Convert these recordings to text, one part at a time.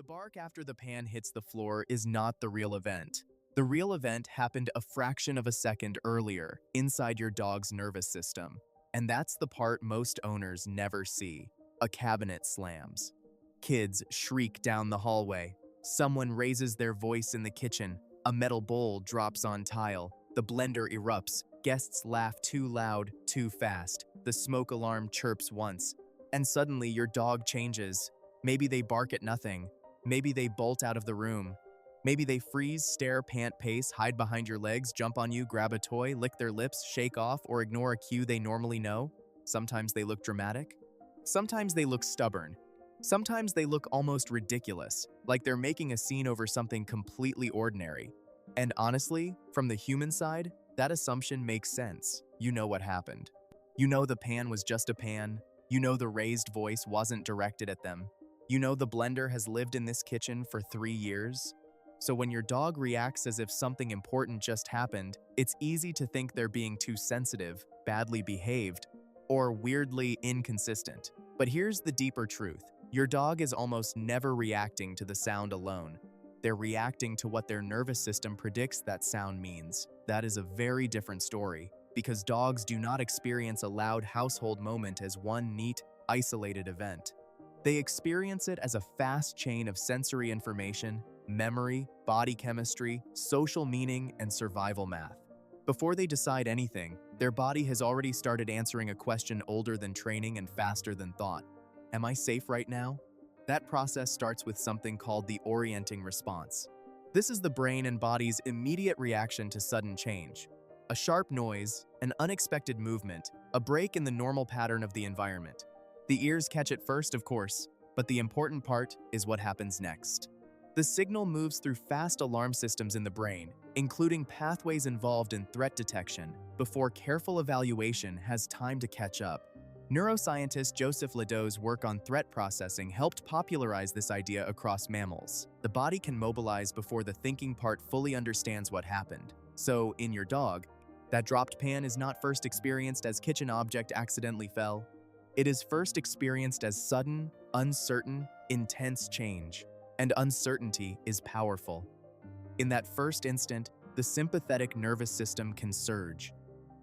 The bark after the pan hits the floor is not the real event. The real event happened a fraction of a second earlier, inside your dog's nervous system. And that's the part most owners never see. A cabinet slams. Kids shriek down the hallway. Someone raises their voice in the kitchen. A metal bowl drops on tile. The blender erupts. Guests laugh too loud, too fast. The smoke alarm chirps once. And suddenly your dog changes. Maybe they bark at nothing. Maybe they bolt out of the room. Maybe they freeze, stare, pant, pace, hide behind your legs, jump on you, grab a toy, lick their lips, shake off, or ignore a cue they normally know. Sometimes they look dramatic. Sometimes they look stubborn. Sometimes they look almost ridiculous, like they're making a scene over something completely ordinary. And honestly, from the human side, that assumption makes sense. You know what happened. You know the pan was just a pan. You know the raised voice wasn't directed at them. You know the blender has lived in this kitchen for 3 years. So when your dog reacts as if something important just happened, it's easy to think they're being too sensitive, badly behaved, or weirdly inconsistent. But here's the deeper truth. Your dog is almost never reacting to the sound alone. They're reacting to what their nervous system predicts that sound means. That is a very different story, because dogs do not experience a loud household moment as one neat, isolated event. They experience it as a fast chain of sensory information, memory, body chemistry, social meaning, and survival math. Before they decide anything, their body has already started answering a question older than training and faster than thought. Am I safe right now? That process starts with something called the orienting response. This is the brain and body's immediate reaction to sudden change. A sharp noise, an unexpected movement, a break in the normal pattern of the environment. The ears catch it first, of course, but the important part is what happens next. The signal moves through fast alarm systems in the brain, including pathways involved in threat detection, before careful evaluation has time to catch up. Neuroscientist Joseph Ladoux's work on threat processing helped popularize this idea across mammals. The body can mobilize before the thinking part fully understands what happened. So, in your dog, that dropped pan is not first experienced as kitchen object accidentally fell. It is first experienced as sudden, uncertain, intense change. And uncertainty is powerful. In that first instant, the sympathetic nervous system can surge.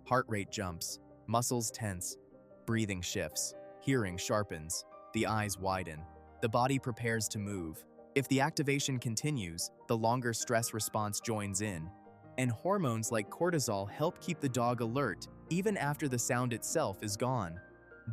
Heart rate jumps, muscles tense, breathing shifts, hearing sharpens, the eyes widen. The body prepares to move. If the activation continues, the longer stress response joins in. And hormones like cortisol help keep the dog alert, even after the sound itself is gone.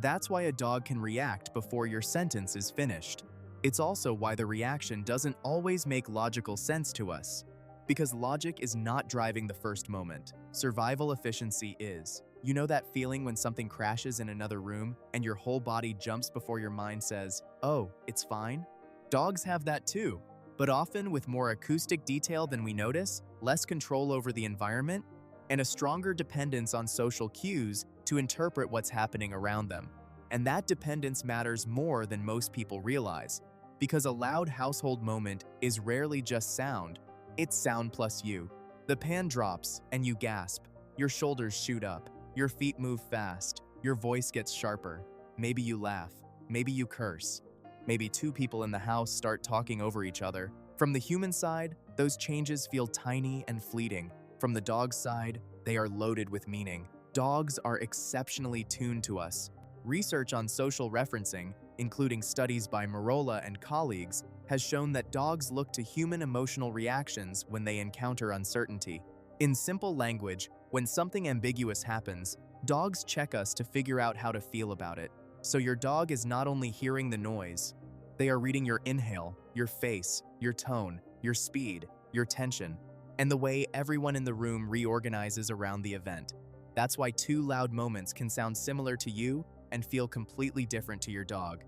That's why a dog can react before your sentence is finished. It's also why the reaction doesn't always make logical sense to us. Because logic is not driving the first moment. Survival efficiency is. You know that feeling when something crashes in another room and your whole body jumps before your mind says, "Oh, it's fine"? Dogs have that too, but often with more acoustic detail than we notice, less control over the environment, and a stronger dependence on social cues to interpret what's happening around them. And that dependence matters more than most people realize, because a loud household moment is rarely just sound, it's sound plus you. The pan drops and you gasp, your shoulders shoot up, your feet move fast, your voice gets sharper. Maybe you laugh, maybe you curse. Maybe two people in the house start talking over each other. From the human side, those changes feel tiny and fleeting. From the dog's side, they are loaded with meaning. Dogs are exceptionally tuned to us. Research on social referencing, including studies by Marola and colleagues, has shown that dogs look to human emotional reactions when they encounter uncertainty. In simple language, when something ambiguous happens, dogs check us to figure out how to feel about it. So your dog is not only hearing the noise, they are reading your inhale, your face, your tone, your speed, your tension, and the way everyone in the room reorganizes around the event. That's why two loud moments can sound similar to you and feel completely different to your dog.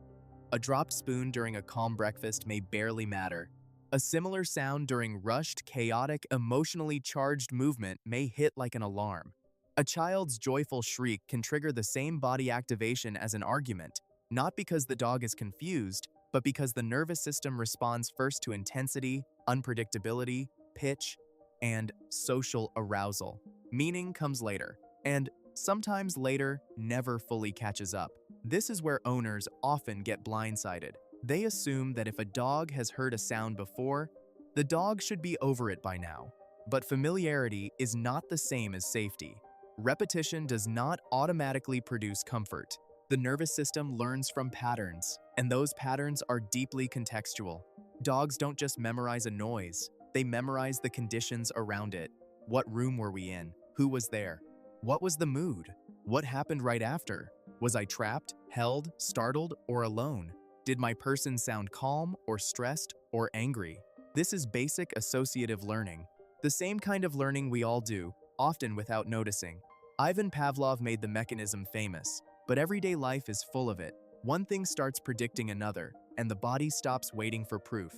A dropped spoon during a calm breakfast may barely matter. A similar sound during rushed, chaotic, emotionally charged movement may hit like an alarm. A child's joyful shriek can trigger the same body activation as an argument, not because the dog is confused, but because the nervous system responds first to intensity, unpredictability, pitch, and social arousal. Meaning comes later, and sometimes later never fully catches up. This is where owners often get blindsided. They assume that if a dog has heard a sound before, the dog should be over it by now. But familiarity is not the same as safety. Repetition does not automatically produce comfort. The nervous system learns from patterns, and those patterns are deeply contextual. Dogs don't just memorize a noise, they memorize the conditions around it. What room were we in? Who was there? What was the mood? What happened right after? Was I trapped, held, startled, or alone? Did my person sound calm or stressed or angry? This is basic associative learning, the same kind of learning we all do, often without noticing. Ivan Pavlov made the mechanism famous, but everyday life is full of it. One thing starts predicting another, and the body stops waiting for proof.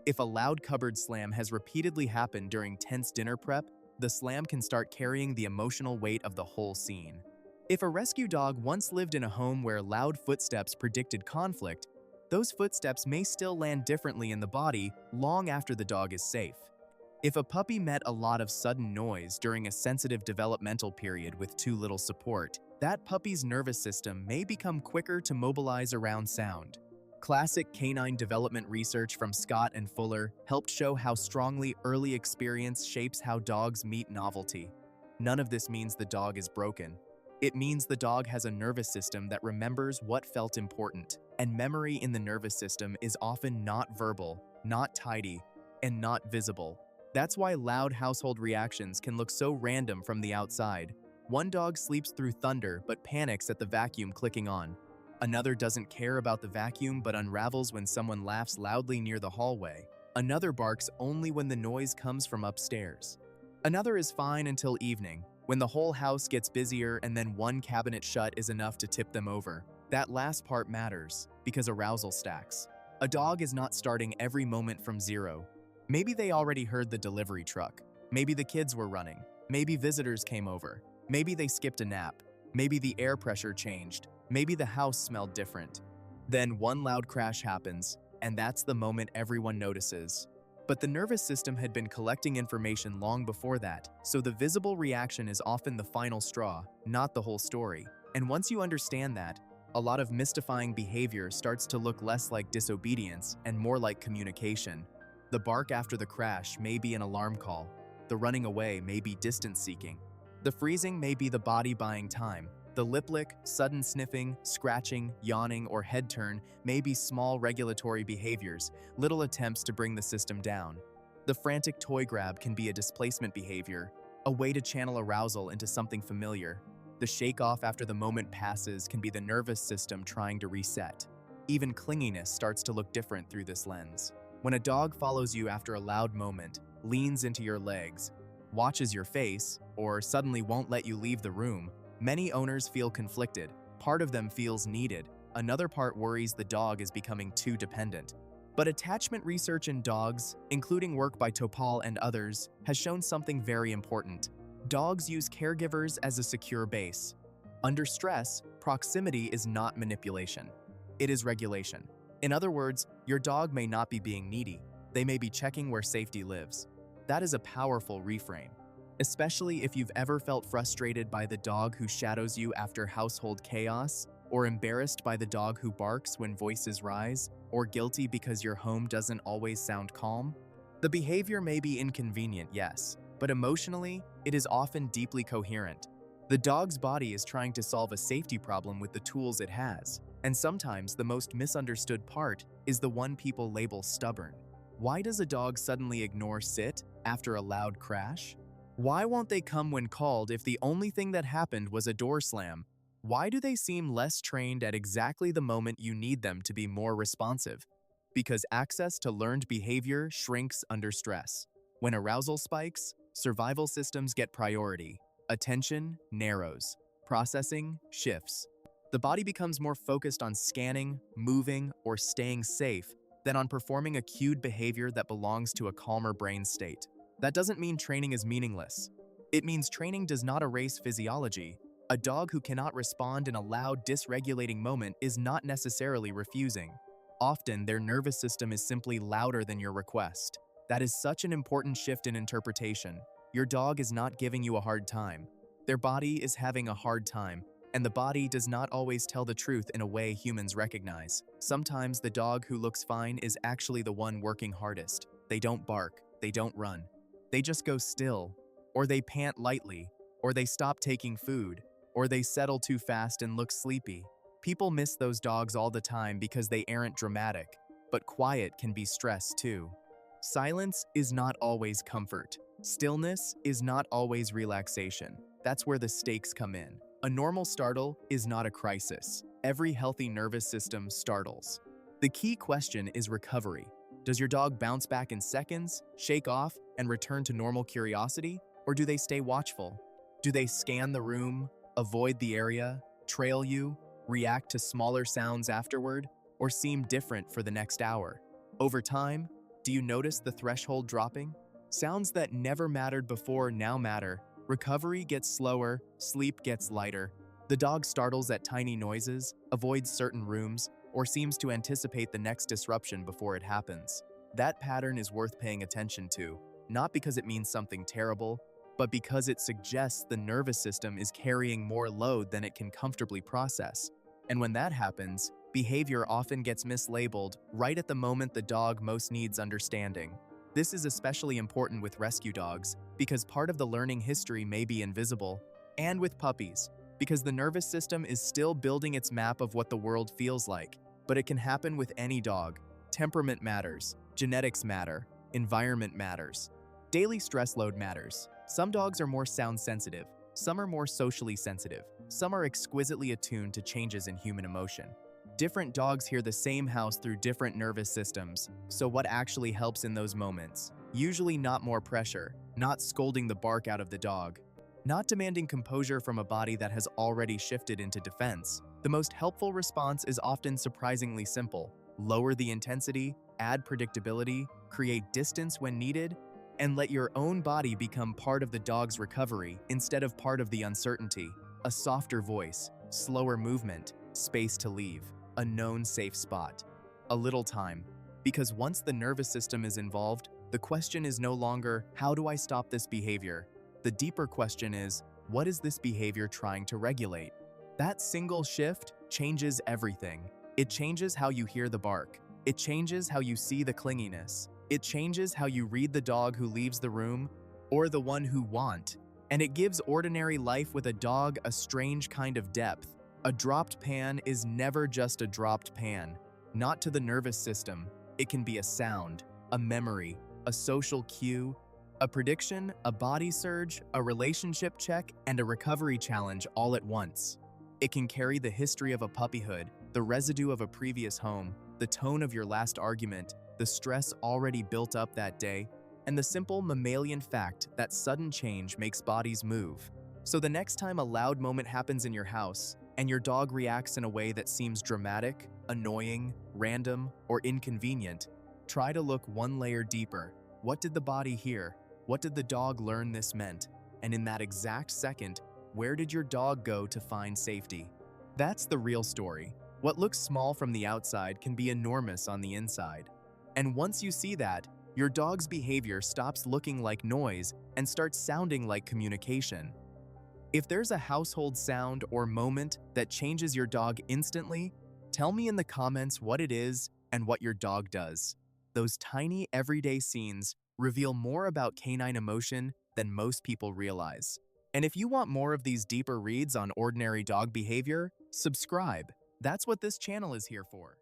If a loud cupboard slam has repeatedly happened during tense dinner prep, the slam can start carrying the emotional weight of the whole scene. If a rescue dog once lived in a home where loud footsteps predicted conflict, those footsteps may still land differently in the body long after the dog is safe. If a puppy met a lot of sudden noise during a sensitive developmental period with too little support, that puppy's nervous system may become quicker to mobilize around sound. Classic canine development research from Scott and Fuller helped show how strongly early experience shapes how dogs meet novelty. None of this means the dog is broken. It means the dog has a nervous system that remembers what felt important, and memory in the nervous system is often not verbal, not tidy, and not visible. That's why loud household reactions can look so random from the outside. One dog sleeps through thunder but panics at the vacuum clicking on. Another doesn't care about the vacuum but unravels when someone laughs loudly near the hallway. Another barks only when the noise comes from upstairs. Another is fine until evening, when the whole house gets busier and then one cabinet shut is enough to tip them over. That last part matters, because arousal stacks. A dog is not starting every moment from zero. Maybe they already heard the delivery truck. Maybe the kids were running. Maybe visitors came over. Maybe they skipped a nap. Maybe the air pressure changed. Maybe the house smelled different. Then one loud crash happens, and that's the moment everyone notices. But the nervous system had been collecting information long before that, so the visible reaction is often the final straw, not the whole story. And once you understand that, a lot of mystifying behavior starts to look less like disobedience and more like communication. The bark after the crash may be an alarm call. The running away may be distance seeking. The freezing may be the body buying time. The lip lick, sudden sniffing, scratching, yawning, or head turn may be small regulatory behaviors, little attempts to bring the system down. The frantic toy grab can be a displacement behavior, a way to channel arousal into something familiar. The shake off after the moment passes can be the nervous system trying to reset. Even clinginess starts to look different through this lens. When a dog follows you after a loud moment, leans into your legs, watches your face, or suddenly won't let you leave the room, many owners feel conflicted. Part of them feels needed. Another part worries the dog is becoming too dependent. But attachment research in dogs, including work by Topol and others, has shown something very important. Dogs use caregivers as a secure base. Under stress, proximity is not manipulation. It is regulation. In other words, your dog may not be being needy. They may be checking where safety lives. That is a powerful reframe, especially if you've ever felt frustrated by the dog who shadows you after household chaos, or embarrassed by the dog who barks when voices rise, or guilty because your home doesn't always sound calm. The behavior may be inconvenient, yes, but emotionally, it is often deeply coherent. The dog's body is trying to solve a safety problem with the tools it has, and sometimes the most misunderstood part is the one people label stubborn. Why does a dog suddenly ignore sit after a loud crash? Why won't they come when called if the only thing that happened was a door slam? Why do they seem less trained at exactly the moment you need them to be more responsive? Because access to learned behavior shrinks under stress. When arousal spikes, survival systems get priority. Attention narrows. Processing shifts. The body becomes more focused on scanning, moving, or staying safe than on performing a cued behavior that belongs to a calmer brain state. That doesn't mean training is meaningless. It means training does not erase physiology. A dog who cannot respond in a loud, dysregulating moment is not necessarily refusing. Often, their nervous system is simply louder than your request. That is such an important shift in interpretation. Your dog is not giving you a hard time. Their body is having a hard time, And the body does not always tell the truth in a way humans recognize. Sometimes the dog who looks fine is actually the one working hardest. They don't bark, they don't run. They just go still, or they pant lightly, or they stop taking food, or they settle too fast and look sleepy. People miss those dogs all the time because they aren't dramatic, but quiet can be stress too. Silence is not always comfort. Stillness is not always relaxation. That's where the stakes come in. A normal startle is not a crisis. Every healthy nervous system startles. The key question is recovery. Does your dog bounce back in seconds, shake off, and return to normal curiosity? Or do they stay watchful? Do they scan the room, avoid the area, trail you, react to smaller sounds afterward, or seem different for the next hour? Over time, do you notice the threshold dropping? Sounds that never mattered before now matter. Recovery gets slower, sleep gets lighter. The dog startles at tiny noises, avoids certain rooms, or seems to anticipate the next disruption before it happens. That pattern is worth paying attention to, not because it means something terrible, but because it suggests the nervous system is carrying more load than it can comfortably process. And when that happens, behavior often gets mislabeled right at the moment the dog most needs understanding. This is especially important with rescue dogs because part of the learning history may be invisible, and with puppies because the nervous system is still building its map of what the world feels like. But it can happen with any dog. Temperament matters, genetics matter, environment matters. Daily stress load matters. Some dogs are more sound sensitive, some are more socially sensitive, some are exquisitely attuned to changes in human emotion. Different dogs hear the same house through different nervous systems, so what actually helps in those moments? Usually not more pressure, not scolding the bark out of the dog, not demanding composure from a body that has already shifted into defense. The most helpful response is often surprisingly simple. Lower the intensity, add predictability, create distance when needed, and let your own body become part of the dog's recovery instead of part of the uncertainty. A softer voice, slower movement, space to leave, a known safe spot, a little time. Because once the nervous system is involved, the question is no longer, how do I stop this behavior? The deeper question is, what is this behavior trying to regulate? That single shift changes everything. It changes how you hear the bark. It changes how you see the clinginess. It changes how you read the dog who leaves the room or the one who won't. And it gives ordinary life with a dog a strange kind of depth. A dropped pan is never just a dropped pan. Not to the nervous system. It can be a sound, a memory, a social cue, a prediction, a body surge, a relationship check, and a recovery challenge all at once. It can carry the history of a puppyhood, the residue of a previous home, the tone of your last argument, the stress already built up that day, and the simple mammalian fact that sudden change makes bodies move. So the next time a loud moment happens in your house, and your dog reacts in a way that seems dramatic, annoying, random, or inconvenient, try to look one layer deeper. What did the body hear? What did the dog learn this meant? And in that exact second, where did your dog go to find safety? That's the real story. What looks small from the outside can be enormous on the inside. And once you see that, your dog's behavior stops looking like noise and starts sounding like communication. If there's a household sound or moment that changes your dog instantly, tell me in the comments what it is and what your dog does. Those tiny everyday scenes reveal more about canine emotion than most people realize. And if you want more of these deeper reads on ordinary dog behavior, subscribe. That's what this channel is here for.